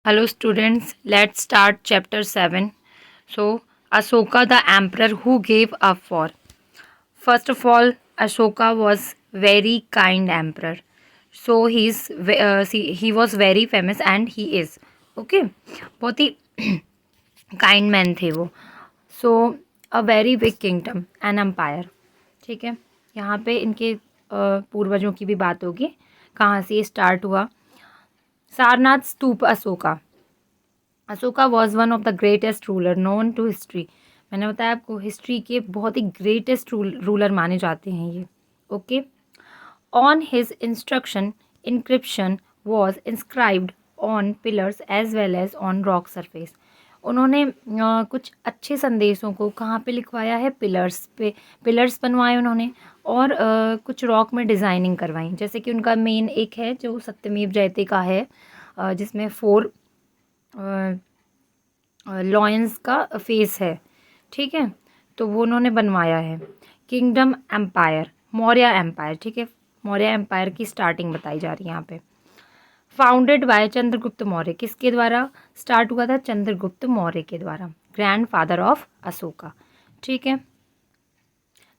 Hello students, let's start chapter 7. So, Ashoka the emperor who gave up war. First of all, Ashoka was very kind emperor. So he was very famous and he is. Okay, बहुत ही kind man थे वो. So a very big kingdom an empire. ठीक है, यहाँ पे इनके पूर्वजों की भी बात होगी, कहाँ से ये स्टार्ट हुआ. Sarnath stupa Ashoka. Ashoka was one of the greatest ruler known to history. मैंने बताया आपको हिस्ट्री के बहुत ही ग्रेटेस्ट रूलर माने जाते हैं ये. Okay. On his instruction inscription was inscribed on pillars as well as on rock surface. उन्होंने कुछ अच्छे संदेशों को कहाँ पे लिखवाया है, पिलर्स पे. पिलर्स बनवाए उन्होंने और कुछ रॉक में डिज़ाइनिंग करवाई. जैसे कि उनका मेन एक है जो सत्यमेव जयते का है, जिसमें 4 लॉयंस का फेस है. ठीक है, तो वो उन्होंने बनवाया है. Kingdom empire, Maurya empire. ठीक है, मौर्य एम्पायर की स्टार्टिंग बताई जा रही है यहाँ पे. Founded by Chandragupta Maurya. किसके द्वारा स्टार्ट हुआ था? चंद्रगुप्त मौर्य के द्वारा, ग्रैंड फादर ऑफ अशोका. ठीक है.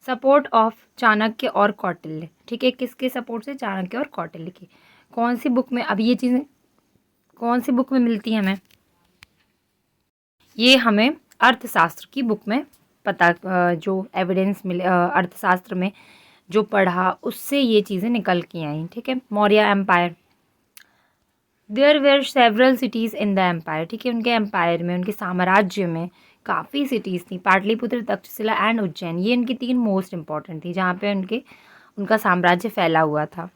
सपोर्ट ऑफ चाणक्य और कौटिल्य. ठीक है, किसके सपोर्ट से? चाणक्य और कौटिल्य की. कौन सी बुक में? अब ये चीज़ें कौन सी बुक में मिलती हैं हमें? ये हमें अर्थशास्त्र की बुक में पता, जो एविडेंस मिले अर्थशास्त्र में जो पढ़ा उससे ये चीज़ें निकल के आई. ठीक है. Maurya empire. There were several cities in the empire. ठीक है, उनके एम्पायर में, उनके साम्राज्य में काफ़ी सिटीज़ थी. पाटलिपुत्र, तक्षशिला एंड उज्जैन. ये इनकी 3 मोस्ट इंपॉर्टेंट थी जहाँ पे उनका साम्राज्य फैला हुआ था.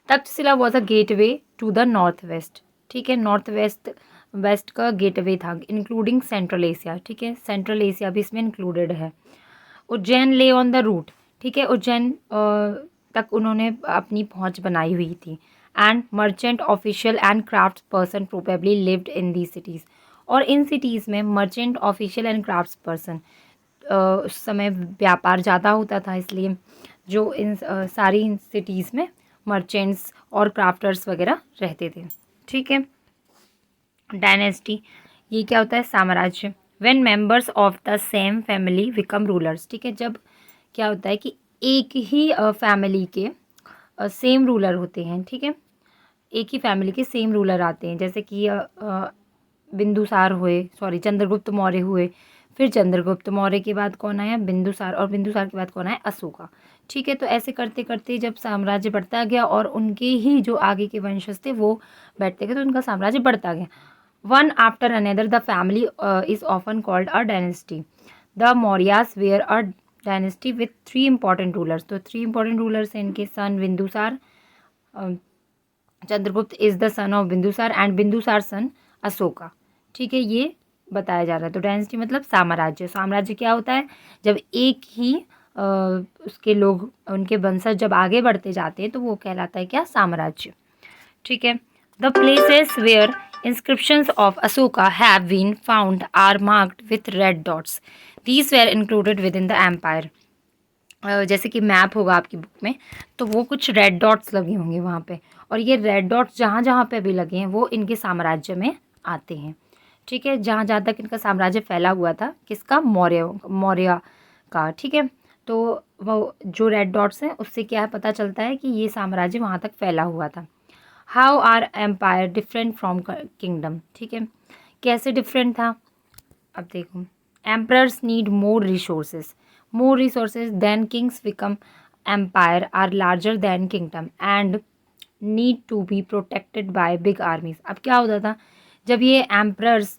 Takshashila was a gateway to the north west. ठीक है, नॉर्थ वेस्ट का गेटवे था, इंक्लूडिंग सेंट्रल एशिया. ठीक है, सेंट्रल एशिया भी इसमें इंक्लूडेड है. उज्जैन ले ऑन द रूट. ठीक है, उज्जैन तक उन्होंने अपनी पहुंच बनाई हुई थी. And merchant official and craft person probably lived in the cities. और इन सिटीज़ में merchant official and craft person, उस समय व्यापार ज़्यादा होता था, इसलिए जो इन सारी सिटीज़ में मर्चेंट्स और क्राफ्टर्स वगैरह रहते थे. ठीक है. डायनेस्टी, ये क्या होता है? साम्राज्य. When members of the same family become rulers. ठीक है, जब क्या होता है कि एक ही फैमिली के सेम रूलर होते हैं. ठीक है, एक ही फैमिली के सेम रूलर आते हैं. जैसे कि बिंदुसार हुए, सॉरी चंद्रगुप्त मौर्य हुए, फिर चंद्रगुप्त मौर्य के बाद कौन आया? बिंदुसार. और बिंदुसार के बाद कौन आया? अशोका. ठीक है, तो ऐसे करते करते जब साम्राज्य बढ़ता गया और उनके ही जो आगे के वंशज थे वो बैठते गए, तो उनका साम्राज्य बढ़ता गया. One after another the family is often called a dynasty. The Mauryas were a dynasty with 3 important rulers. तो 3 इंपॉर्टेंट रूलर्स हैं इनके. Son Bindusara, Chandragupta is the son of Bindusara and Bindusara son Ashoka. ठीक है, ये बताया जा रहा है. तो डायनेस्टी मतलब साम्राज्य. साम्राज्य क्या होता है? जब एक ही उसके लोग, उनके वंशज जब आगे बढ़ते जाते हैं तो वो कहलाता है क्या? साम्राज्य. ठीक है. The places where inscriptions of Ashoka have been found are marked with red dots. These were included within the empire. जैसे कि मैप होगा आपकी बुक में, तो वो कुछ रेड डॉट्स लगे होंगे वहाँ पे, और ये रेड डॉट्स जहाँ जहाँ पे भी लगे हैं वो इनके साम्राज्य में आते हैं. ठीक है, जहाँ जहाँ तक इनका साम्राज्य फैला हुआ था, किसका? मौर्य का. ठीक है, तो वो जो रेड डॉट्स हैं उससे क्या पता चलता है कि ये साम्राज्य वहाँ तक फैला हुआ था. How are empire different from kingdom. ठीक है, कैसे डिफरेंट था? अब देखो, emperors need more resources than kings become empire are larger than kingdom and need to be protected by big armies. अब क्या होता था जब ये एम्परर्स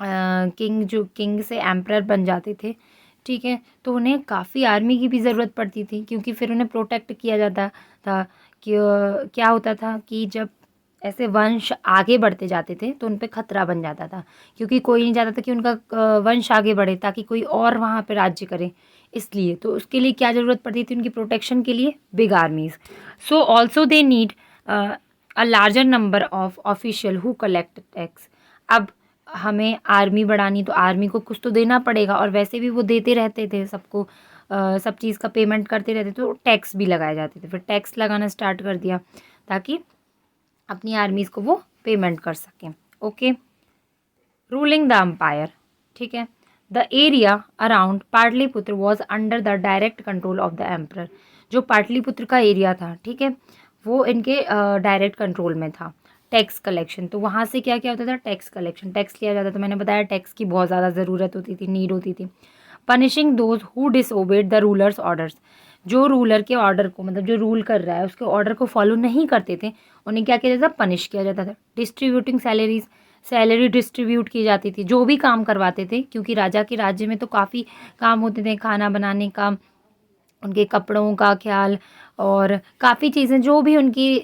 किंग से एम्परर बन जाते थे, ठीक है, तो उन्हें काफ़ी आर्मी की भी ज़रूरत पड़ती थी, क्योंकि फिर उन्हें प्रोटेक्ट किया जाता था. कि क्या होता था कि जब ऐसे वंश आगे बढ़ते जाते थे तो उन पे खतरा बन जाता था, क्योंकि कोई नहीं चाहता था कि उनका वंश आगे बढ़े ताकि कोई और वहाँ पे राज्य करे. इसलिए तो उसके लिए क्या ज़रूरत पड़ती थी उनकी प्रोटेक्शन के लिए? Big armies. So also they need a larger number of official who collect tax. अब हमें आर्मी बढ़ानी तो आर्मी को कुछ तो देना पड़ेगा, और वैसे भी वो देते रहते थे सबको, सब चीज़ का पेमेंट करते रहते थे, तो टैक्स भी लगाए जाते थे. फिर टैक्स लगाना स्टार्ट कर दिया ताकि अपनी आर्मीज़ को वो पेमेंट कर सकें। ओके, रूलिंग द एम्पायर, ठीक है। The area around Pataliputra was under the direct control of the emperor. जो पाटलिपुत्र का एरिया था, ठीक है, वो इनके डायरेक्ट कंट्रोल में था। टैक्स कलेक्शन, तो वहाँ से क्या क्या होता था, टैक्स कलेक्शन, टैक्स लिया जाता था। मैंने बताया टैक्स की बहुत ज़्यादा ज़रूरत होती थी, नीड होती थी। Punishing those who disobeyed the rulers orders, जो रूलर के ऑर्डर को, मतलब जो रूल कर रहा है उसके ऑर्डर को फॉलो नहीं करते थे, उन्हें क्या किया जाता था, पनिश किया जाता था। डिस्ट्रीब्यूटिंग सैलरीज, सैलरी डिस्ट्रीब्यूट की जाती थी जो भी काम करवाते थे, क्योंकि राजा के राज्य में तो काफ़ी काम होते थे, खाना बनाने का, उनके कपड़ों का ख्याल, और काफ़ी चीज़ें जो भी उनकी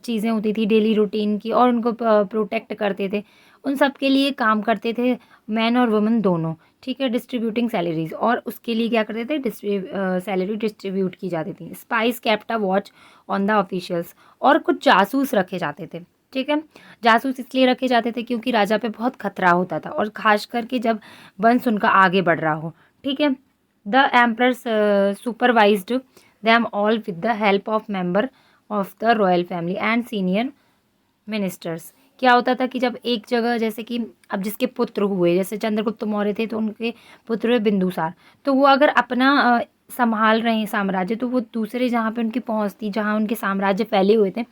चीज़ें होती थी डेली रूटीन की, और उनको प्रोटेक्ट करते थे, उन सब के लिए काम करते थे मैन और वुमेन दोनों, ठीक है। डिस्ट्रीब्यूटिंग सैलरीज, और उसके लिए क्या करते थे, सैलरी डिस्ट्रीब्यूट की जाती थी। Spice kept a watch on the officials, और कुछ जासूस रखे जाते थे, ठीक है। जासूस इसलिए रखे जाते थे क्योंकि राजा पे बहुत खतरा होता था, और खास करके जब वंश उनका आगे बढ़ रहा हो, ठीक है। The emperor supervised them all with the help of member of the royal family and senior ministers। क्या होता था कि जब एक जगह, जैसे कि अब जिसके पुत्र हुए, जैसे चंद्रगुप्त मौर्य थे तो उनके पुत्र हुए बिंदुसार, तो वो अगर अपना संभाल रहे हैं साम्राज्य, तो वो दूसरे जहाँ पे उनकी पहुँच थी, जहाँ उनके साम्राज्य फैले हुए थे,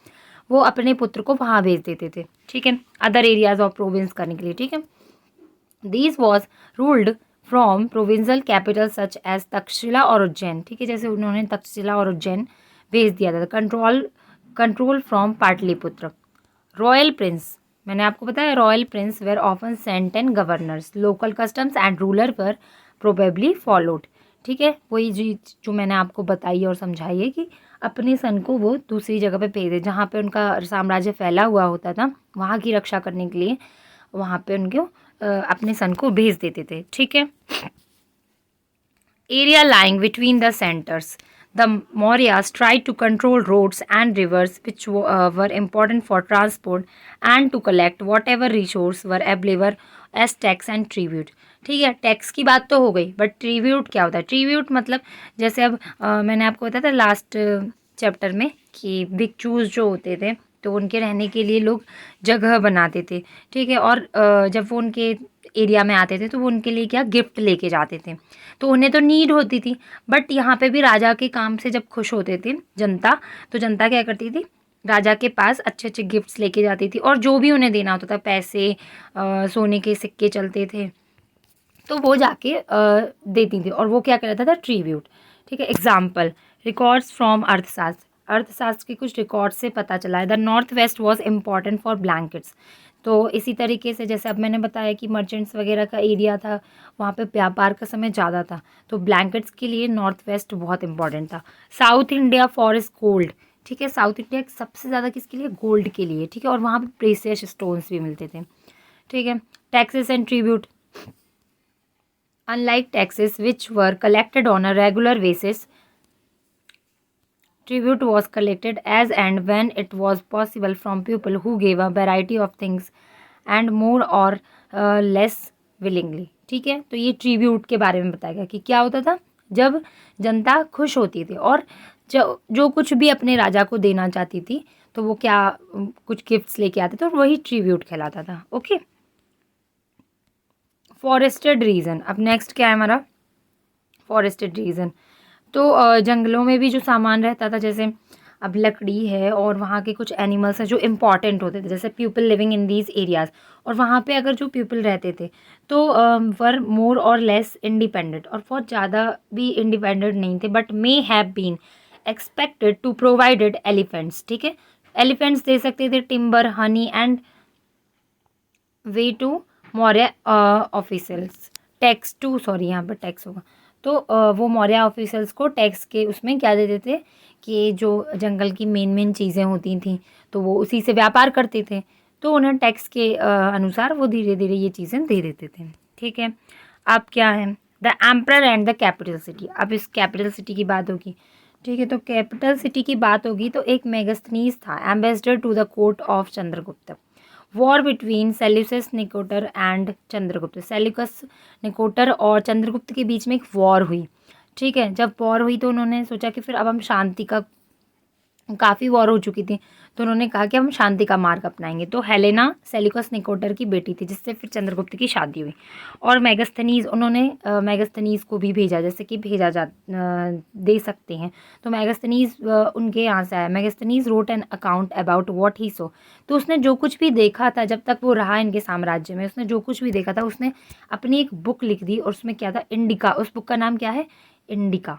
वो अपने पुत्र को वहाँ भेज देते थे, ठीक है, अदर एरियाज ऑफ प्रोविंस करने के लिए, ठीक है। This was ruled from provincial capital such as Takshashila और उज्जैन, ठीक है, जैसे उन्होंने तक्षशिला और उज्जैन भेज दिया था। Control from Pataliputra. Royal prince, मैंने आपको बताया royal prince were often sent and governors, local customs and ruler were probably followed, ठीक है। वही जो मैंने आपको बताई और समझाई है कि अपने सन को वो दूसरी जगह पे भेजे जहाँ पे उनका साम्राज्य फैला हुआ होता था, वहाँ की रक्षा करने के लिए वहाँ पे उनको अपने सन को भेज देते थे, ठीक है। Area lying between the centres, the Mauryas tried to control roads and rivers which were important for transport and to collect whatever resources were available as tax and tribute, ठीक है। टैक्स की बात तो हो गई, बट ट्रिब्यूट क्या होता है, ट्रिब्यूट मतलब जैसे अब मैंने आपको बताया था लास्ट चैप्टर में कि भिक्षुज जो होते थे तो उनके रहने के लिए लोग जगह बनाते थे, ठीक है, और जब वो उनके एरिया में आते थे तो वो उनके लिए क्या गिफ्ट लेके जाते थे, तो उन्हें तो नीड होती थी, बट यहाँ पे भी राजा के काम से जब खुश होते थे जनता, तो जनता क्या करती थी, राजा के पास अच्छे अच्छे गिफ्ट्स लेके जाती थी, और जो भी उन्हें देना होता था, पैसे, सोने के सिक्के चलते थे, तो वो जाके देती थी, और वो क्या कहता था, ट्रिब्यूट, ठीक है। एग्जाम्पल, रिकॉर्ड्स फ्रॉम अर्थशास्त्र, अर्थशास्त्र के कुछ रिकॉर्ड से पता चला है। The north waste was important for blankets, तो इसी तरीके से जैसे अब मैंने बताया कि मर्चेंट्स वगैरह का एरिया था, वहाँ पे व्यापार का समय ज़्यादा था, तो ब्लैंकेट्स के लिए नॉर्थ वेस्ट बहुत इंपॉर्टेंट था। South India for is gold, ठीक है, साउथ इंडिया सबसे ज़्यादा किसके लिए, गोल्ड के लिए, ठीक है, और वहाँ पे प्रेशियस स्टोन्स भी मिलते थे, ठीक है। Taxes and tribute, unlike taxes which were collected on a regular basis, tribute was collected as and when it was possible from people who gave a variety of things and more or less willingly, ठीक है। तो ये tribute के बारे में बताया गया कि क्या होता था, जब जनता खुश होती थी और जो कुछ भी अपने राजा को देना चाहती थी, तो वो क्या कुछ गिफ्ट्स लेके आते थे, और वही ट्रिब्यूट कहलाता था, ओके। फॉरेस्टेड रीजन, अब नेक्स्ट क्या है हमारा, फॉरेस्टेड रीजन, तो जंगलों में भी जो सामान रहता था, जैसे अब लकड़ी है और वहाँ के कुछ एनिमल्स हैं जो इम्पॉर्टेंट होते थे, जैसे people living in these areas, और वहाँ पे अगर जो पीपल रहते थे तो वर मोर और लेस इंडिपेंडेंट, और बहुत ज़्यादा भी इंडिपेंडेंट नहीं थे, but may have been expected to provided elephants, ठीक है, एलिफेंट्स दे सकते थे, टिम्बर, हनी एंड वे to Maurya officials, tax to, sorry यहाँ पर टैक्स होगा, तो वो मौर्य ऑफिसल्स को टैक्स के उसमें क्या देते थे कि जो जंगल की मेन चीज़ें होती थी तो वो उसी से व्यापार करते थे, तो उन्हें टैक्स के अनुसार वो धीरे धीरे ये चीज़ें दे देते थे, ठीक है। अब क्या है, the emperor and the capital city, अब इस कैपिटल सिटी की बात होगी, ठीक है। तो कैपिटल सिटी की बात होगी तो एक मेगास्थनीज था, ambassador to the court of Chandragupta. War between Seleucus Nicator and Chandragupta, Seleucus Nicator और चंद्रगुप्त के बीच में एक वॉर हुई, ठीक है। जब वॉर हुई तो उन्होंने सोचा कि फिर अब हम शांति का काफ़ी वॉर हो चुकी थी, तो उन्होंने कहा कि हम शांति का मार्ग अपनाएंगे। तो हेलेना सेल्यूकस निकोटर की बेटी थी, जिससे फिर चंद्रगुप्त की शादी हुई। और मेगास्थनीज, उन्होंने मेगास्थनीज को भी भेजा, जैसे कि दे सकते हैं। तो मेगास्थनीज उनके यहाँ से आया। Megasthenes wrote an account about what he saw. तो उसने जो कुछ भी देखा था, जब तक वो रहा इनके साम्राज्य में, उसने जो कुछ भी देखा था उसने अपनी एक बुक लिख दी, और उसमें क्या था, इंडिका। उस बुक का नाम क्या है, इंडिका।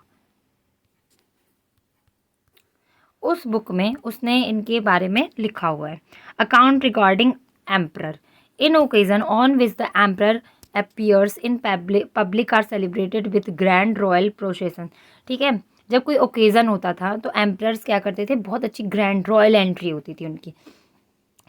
उस बुक में उसने इनके बारे में लिखा हुआ है। Account regarding emperor in occasion on which the emperor appears in public are celebrated with grand royal procession. ठीक है, जब कोई ओकेजन होता था तो एम्परर्स क्या करते थे, बहुत अच्छी ग्रैंड रॉयल एंट्री होती थी उनकी,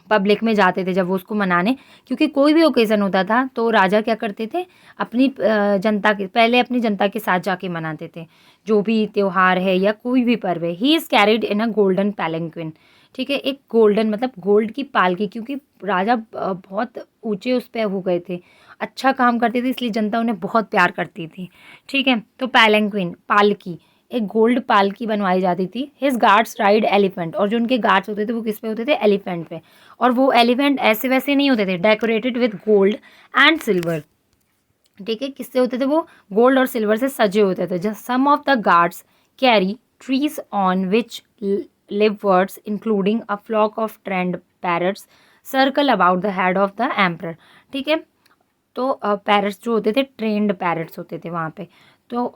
पब्लिक में जाते थे जब वो उसको मनाने। क्योंकि कोई भी ओकेज़न होता था तो राजा क्या करते थे, अपनी जनता के पहले अपनी जनता के साथ जाके मनाते थे, जो भी त्यौहार है या कोई भी पर्व है। He is carried in a golden palanquin. ठीक है, एक गोल्डन मतलब गोल्ड की पालकी, क्योंकि राजा बहुत ऊंचे उस पर हो गए थे, अच्छा काम करते थे, इसलिए जनता उन्हें बहुत प्यार करती थी। ठीक है, तो पैलेंक्विन पालकी, एक गोल्ड पालकी बनवाई जाती थी। हिज गार्ड्स राइड एलिफेंट, और जो उनके गार्ड्स होते थे वो किस पे होते थे, एलिफेंट पे। और वो एलिफेंट ऐसे वैसे नहीं होते थे, decorated with gold and silver. ठीक है, किससे होते थे वो, गोल्ड और सिल्वर से सजे होते थे। Just some of the guards carry trees on which live birds including a flock of trained parrots circle about the head of the emperor. ठीक है, तो पैरट्स जो होते थे, ट्रेंड पैरट्स होते थे वहाँ पे। तो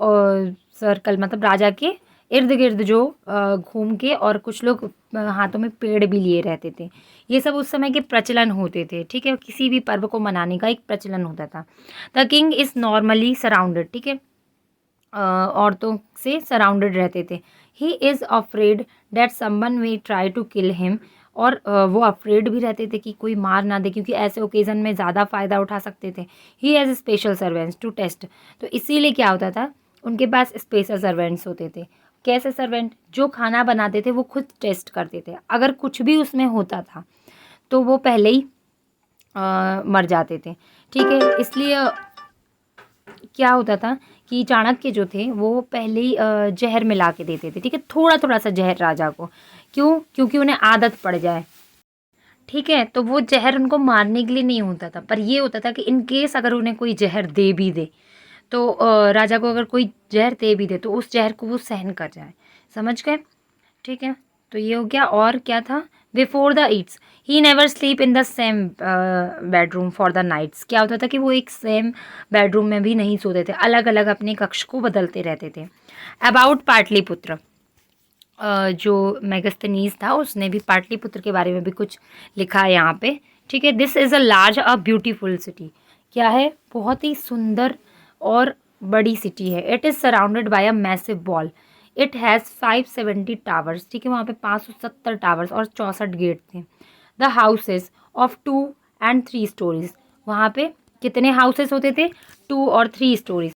सर्कल मतलब राजा के इर्द गिर्द जो घूम के, और कुछ लोग हाथों में पेड़ भी लिए रहते थे। ये सब उस समय के प्रचलन होते थे। ठीक है, किसी भी पर्व को मनाने का एक प्रचलन होता था। The king is normally surrounded. ठीक है, औरतों से सराउंडेड रहते थे। He is afraid that someone may try to kill him. और वो अफ्रेड भी रहते थे कि कोई मार ना दे, क्योंकि ऐसे ओकेज़न में ज़्यादा फ़ायदा उठा सकते थे। He has special servants to taste. तो इसीलिए क्या होता था, उनके पास स्पेशल सर्वेंट्स होते थे। कैसे सर्वेंट, जो खाना बनाते थे वो खुद टेस्ट करते थे। अगर कुछ भी उसमें होता था तो वो पहले ही मर जाते थे। ठीक है, इसलिए क्या होता था कि चाणक्य जो थे वो पहले ही जहर मिला के देते थे। ठीक है, थोड़ा थोड़ा सा जहर राजा को। क्यों, क्योंकि उन्हें आदत पड़ जाए। ठीक है, तो वो जहर उनको मारने के लिए नहीं होता था, पर ये होता था कि इन केस अगर उन्हें कोई जहर दे भी दे, तो राजा को अगर कोई जहर दे भी दे तो उस जहर को वो सहन कर जाए। समझ गए। ठीक है, तो ये हो गया। और क्या था, before the eats he never sleep in the same bedroom for the nights. क्या होता था कि वो एक सेम बेडरूम में भी नहीं सोते थे, अलग अलग अपने कक्ष को बदलते रहते थे। अबाउट पाटलिपुत्र, जो मेगास्थनीज था उसने भी पाटलिपुत्र के बारे में भी कुछ लिखा है यहाँ पे। ठीक है, this is a large a beautiful city. क्या है, बहुत ही सुंदर और बड़ी सिटी है। It is surrounded by a massive wall. It has 570 towers. ठीक है, वहाँ पे 570 टावर्स और 64 गेट थे। The houses of 2 and 3 storeys. वहाँ पे कितने हाउसेस होते थे, 2 और 3 storeys.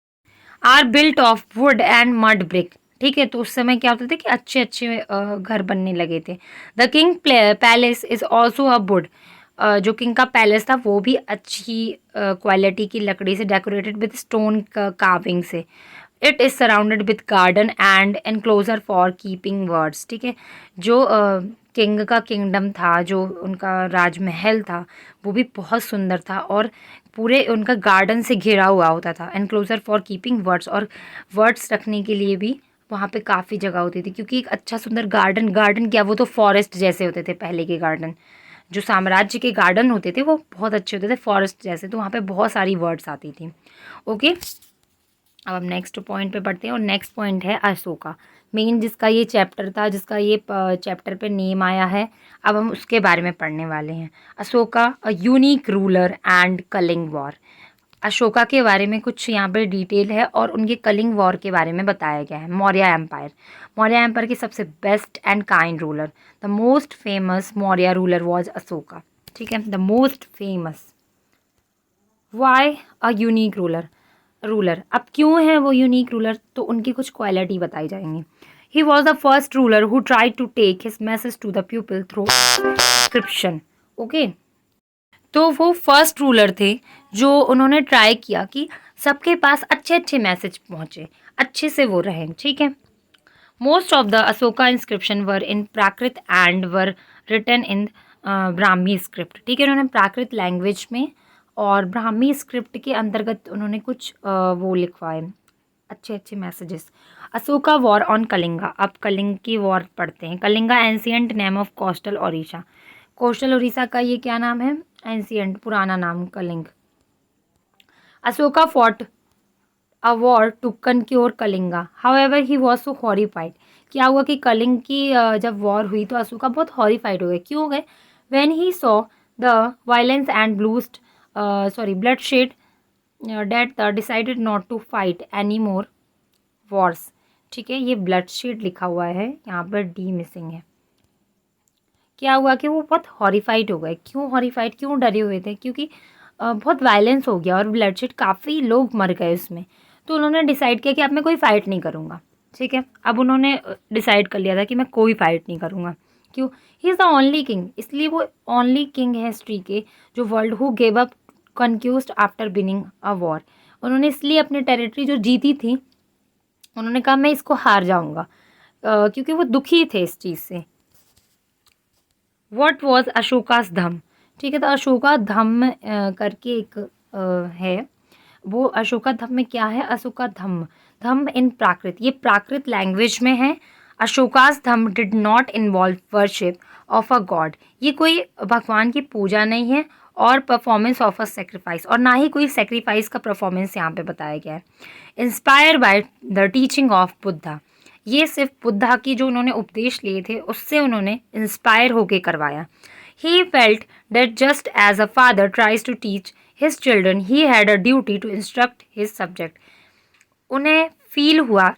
Are built of wood and mud brick. ठीक है, तो उस समय क्या होता था कि अच्छे अच्छे घर बनने लगे थे। The king palace is also a would. जो किंग का पैलेस था वो भी अच्छी क्वालिटी की लकड़ी से, डेकोरेटेड विद स्टोन कार्विंग से। It is surrounded with garden and enclosure for keeping birds. ठीक है, जो किंग का किंगडम था, जो उनका राजमहल था, वो भी बहुत सुंदर था और पूरे उनका गार्डन से घिरा हुआ होता था। एनक्लोजर फॉर कीपिंग बर्ड्स, और बर्ड्स रखने के लिए भी वहाँ पे काफ़ी जगह होती थी, क्योंकि एक अच्छा सुंदर गार्डन, गार्डन क्या, वो तो फॉरेस्ट जैसे होते थे पहले के गार्डन। जो साम्राज्य के गार्डन होते थे वो बहुत अच्छे होते थे, फॉरेस्ट जैसे। तो वहाँ पे बहुत सारी बर्ड्स आती थी। ओके, अब हम नेक्स्ट पॉइंट पे बढ़ते हैं, और नेक्स्ट पॉइंट है अशोका। मेन जिसका ये चैप्टर था, जिसका ये चैप्टर पे नेम आया है, अब हम उसके बारे में पढ़ने वाले हैं। Ashoka a unique ruler and Kalinga war. Ashoka के बारे में कुछ यहाँ पे डिटेल है, और उनके कलिंग वॉर के बारे में बताया गया है। मौर्य एम्पायर, मौर्य एम्पायर के सबसे best and kind ruler, the most famous Maurya ruler was Ashoka. ठीक है, the most famous. Why a unique ruler, अब क्यों है वो यूनिक रूलर, तो उनकी कुछ क्वालिटी बताई जाएंगी। He was the first ruler who tried to take his message to the people through inscription. Okay, तो वो फर्स्ट रूलर थे जो उन्होंने ट्राई किया कि सबके पास अच्छे अच्छे मैसेज पहुँचे, अच्छे से वो रहें। ठीक है, most of the Ashoka inscription were in Prakrit and were written in Brahmi script. ठीक है, उन्होंने प्राकृत लैंग्वेज में और ब्राह्मी स्क्रिप्ट के अंतर्गत उन्होंने कुछ वो लिखवाए, अच्छे अच्छे messages. Ashoka war on Kalinga, अब कलिंग की वॉर पढ़ते हैं। Kalinga ancient name of coastal Odisha, coastal Orissa का ये क्या नाम है, एंशियंट पुराना नाम Kalinga. Ashoka fought a war to conquer Kalinga, however he was so horrified. क्या हुआ कि कलिंग की जब वॉर हुई तो अशोका बहुत हॉरिफाइड हो गए। क्यों हो गए? When he saw the violence and blood shed that decided not to fight any more wars. ठीक है, ये ब्लड शेड लिखा हुआ है, यहाँ पर डी मिसिंग है। क्या हुआ कि वो बहुत हॉरिफाइड हो गए। क्यों हॉरिफाइड, क्यों डरे हुए थे? क्योंकि बहुत वायलेंस हो गया और ब्लडशेड, काफ़ी लोग मर गए उसमें। तो उन्होंने डिसाइड किया कि अब मैं कोई फ़ाइट नहीं करूँगा। ठीक है, अब उन्होंने डिसाइड कर लिया था कि मैं कोई फ़ाइट नहीं करूँगा। क्यों? He is the only king, इसलिए वो ओनली किंग है हिस्ट्री के जो world who gave up conquest after winning a war. उन्होंने इसलिए अपनी टेरिटरी जो जीती थी, उन्होंने कहा मैं इसको हार जाऊँगा, क्योंकि वो दुखी थे इस चीज़ से। वॉट वॉज अशोकास धम्म। ठीक है, तो अशोका धम्म करके एक है, वो अशोका धम्म में क्या है? अशोका धम्म, धम्म इन प्राकृत, ये प्राकृत लैंग्वेज में है। Ashoka's dhamma did not involve worship of a god, ये कोई भगवान की पूजा नहीं है और परफॉर्मेंस ऑफ अ सेक्रीफाइस, और ना ही कोई सेक्रीफाइस का परफॉर्मेंस यहाँ पे बताया गया है। Inspire by the teaching of Buddha, ये सिर्फ बुद्धा की जो उन्होंने उपदेश लिए थे उससे उन्होंने इंस्पायर होके करवाया। He felt that just as a father tries to teach his children he had a duty to instruct his subject. उन्हें फील हुआ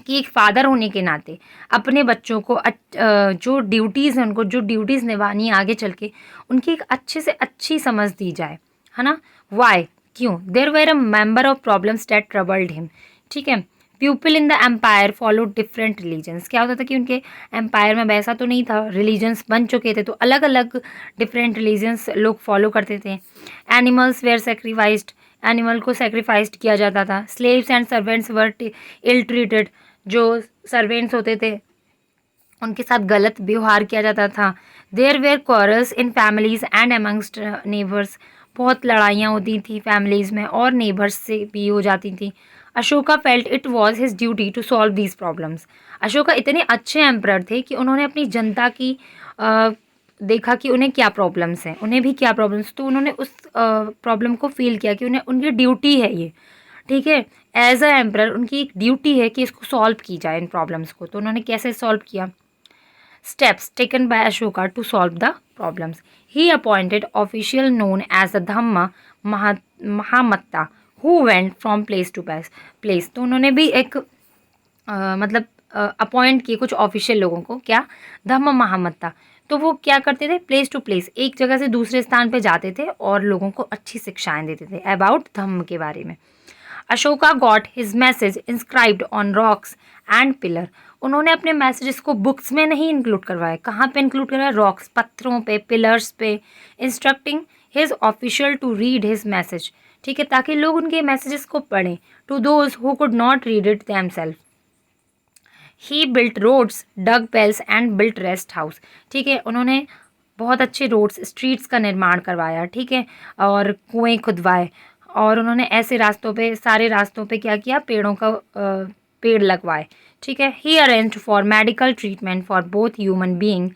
कि एक फादर होने के नाते अपने बच्चों को जो ड्यूटीज़ हैं, उनको जो ड्यूटीज़ निभानी है आगे चल के, उनकी एक अच्छे से अच्छी समझ दी जाए, है ना। वाई, क्यों? There were a number of problems that troubled him. ठीक है, people in the empire follow different religions. क्या होता था कि उनके एम्पायर में वैसा तो नहीं था, रिलीजन्स बन चुके थे, तो अलग अलग डिफरेंट रिलीजन्स लोग फॉलो करते थे। एनिमल्स वेयर सेक्रीफाइस्ड, एनिमल को सेक्रीफाइस्ड किया जाता था। Slaves and servants were ill treated, जो सर्वेंट्स होते थे उनके साथ गलत व्यवहार किया जाता था। There were quarrels in families and amongst neighbours, बहुत लड़ाइयाँ होती थी फैमिलीज़ में और नेबर्स से भी हो जाती थी। Ashoka felt it was his duty to solve these problems. Ashoka इतने अच्छे एम्परर थे कि उन्होंने अपनी जनता की देखा कि उन्हें क्या प्रॉब्लम्स हैं, उन्हें भी क्या प्रॉब्लम्स, तो उन्होंने उस प्रॉब्लम को फील किया कि उन्हें उनकी ड्यूटी है ये। ठीक है, एज अ एम्परर उनकी एक ड्यूटी है कि इसको सॉल्व की जाए इन प्रॉब्लम्स को। तो उन्होंने कैसे सॉल्व किया? Steps taken by Ashoka to solve the problems. He appointed official known as the dhamma mahamatta who went from place to place. तो उन्होंने भी एक मतलब अपॉइंट किए कुछ ऑफिशियल लोगों को, क्या? धम्म महामत्ता। तो वो क्या करते थे? प्लेस टू प्लेस, एक जगह से दूसरे स्थान पे जाते थे और लोगों को अच्छी शिक्षाएं देते थे अबाउट धम्म के बारे में। Ashoka got his message inscribed on rocks and pillar. उन्होंने अपने मैसेजेस को बुक्स में नहीं इंक्लूड करवाया। कहाँ पे इंक्लूड करवाया? रॉक्स, पत्थरों पे, पिलर्स पे। Instructing his official to read his message. ठीक है, ताकि लोग उनके मैसेजेस को पढ़ें। To those who could not read it themselves. He built roads, dug wells and built rest house. ठीक है, उन्होंने बहुत अच्छे रोड्स, स्ट्रीट्स का निर्माण करवाया। ठीक है, और कुएं खुदवाए, और उन्होंने ऐसे रास्तों पे, सारे रास्तों पे क्या किया? पेड़ों का पेड़ लगवाए। ठीक है, he arranged for medical treatment for both human being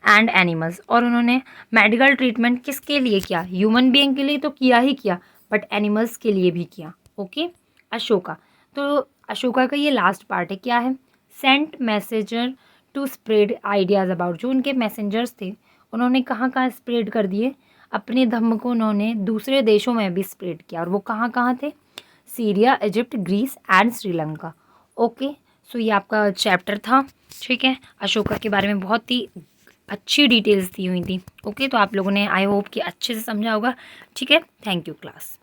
and animals. और उन्होंने मेडिकल ट्रीटमेंट किसके लिए किया? ह्यूमन बीइंग के लिए तो किया ही किया, बट एनिमल्स के लिए भी किया। ओके, अशोका। तो अशोका का ये लास्ट पार्ट है, क्या है? Sent messenger to spread ideas about. जो उनके मैसेंजर्स थे उन्होंने कहाँ कहाँ स्प्रेड कर दिए अपने धम्म को, उन्होंने दूसरे देशों में भी स्प्रेड किया। और वो कहाँ कहाँ थे? Syria, Egypt, Greece and Sri Lanka. Okay, so ये आपका चैप्टर था। ठीक है, अशोका के बारे में बहुत ही अच्छी डिटेल्स दी हुई थी। ओके, तो आप लोगों ने आई होप कि अच्छे से समझा होगा। ठीक है, थैंक यू क्लास।